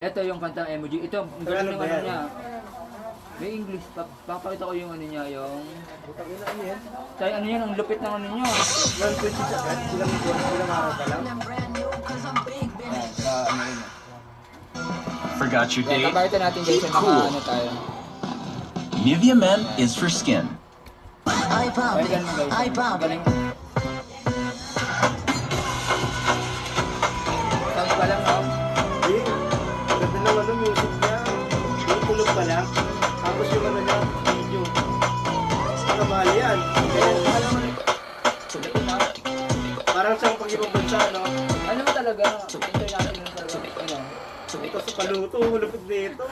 Ito yung kantang emoji. Ito, ang galing ng ano niya. May English. Papakita ko yung ano niya, yung... Tayo ano yan, ang lupit ng ano niya. 126 agad, ilang araw pa lang. Ano rin. Forgot your date? Kapakitan natin guys yung mga ano tayo. Nivea Men is for skin. Ay, ganun guys. Ay, Bobby. Galing. Sound pa lang, no? Ganda ng ano, music niya. Yung tulog pa lang. Tapos yung ano niya, video. Saka mahal yan. Parang siyang pag-ibang bansa, no? Ano mo talaga? International mo talaga. Ano? Ito sa paluto, lupit dito.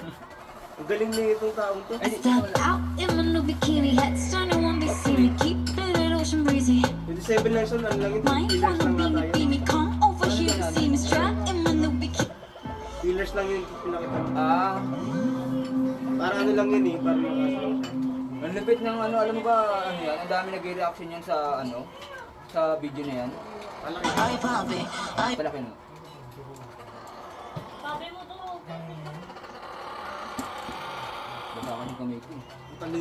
Ang galing na itong taong to. Step out in my new bikini hat, starting one big see me, keep it ocean breezy. 27 lang siya, ano lang ito. Might Pillars wanna lang na be me, tayo. come over here to see me, strap in my new bikini. Pillars lang yung pinakita. Ah, Parang ano lang yun eh, parang yung ano. ang lupit ng ano, alam mo ba, ano yan? Ang dami nag-reaction yan sa ano, sa video na yan. Ay, Bobby. Ay, Palaki no. Basta ako yung kamay ko. Bobby. Hindi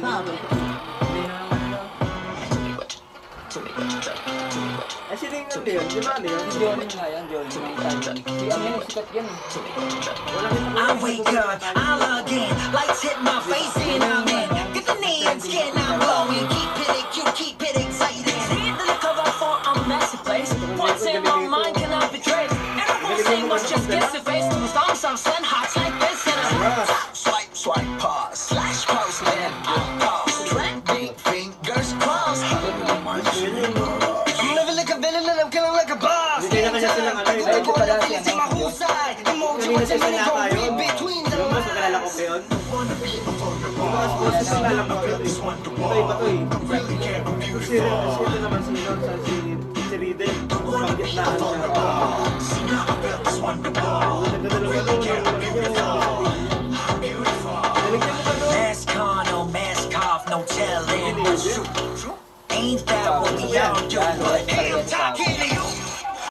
na naman nila. Ay, sino yung ano yun? Di ba ano yun? Si Johnny nga yan, Johnny. Ng Taiwan. Si ano yan, sikat yan. Wala kita I wake up, I log in, lights hit my face and I'm in. Get the neon skin, I'm glowing. Keep it cute, keep it exciting. See the look of for a messy place. What's in my mind cannot be traced. And I won't say much, just get the face. The songs I'm send hot like this and I swipe, swipe, pause, slash post, and I pause. Trending, fingers crossed. I'm living like a villain and I'm killing like a boss. Hindi kaya kanya silang ano yun. Ay, ito pala siya, See my no? whole side. Emoji Kanina with sa the mini Salaka go yun. read between the Yung mas makalala ko pa yun. Yung mga sports na alam ko yun. Ito iba to eh. Ito naman si Riddle. Panggit na ano siya. Nagdadalawa to. Naligyan mo ba to? Mask on, no mask off, no telling. Ain't that what we all do? But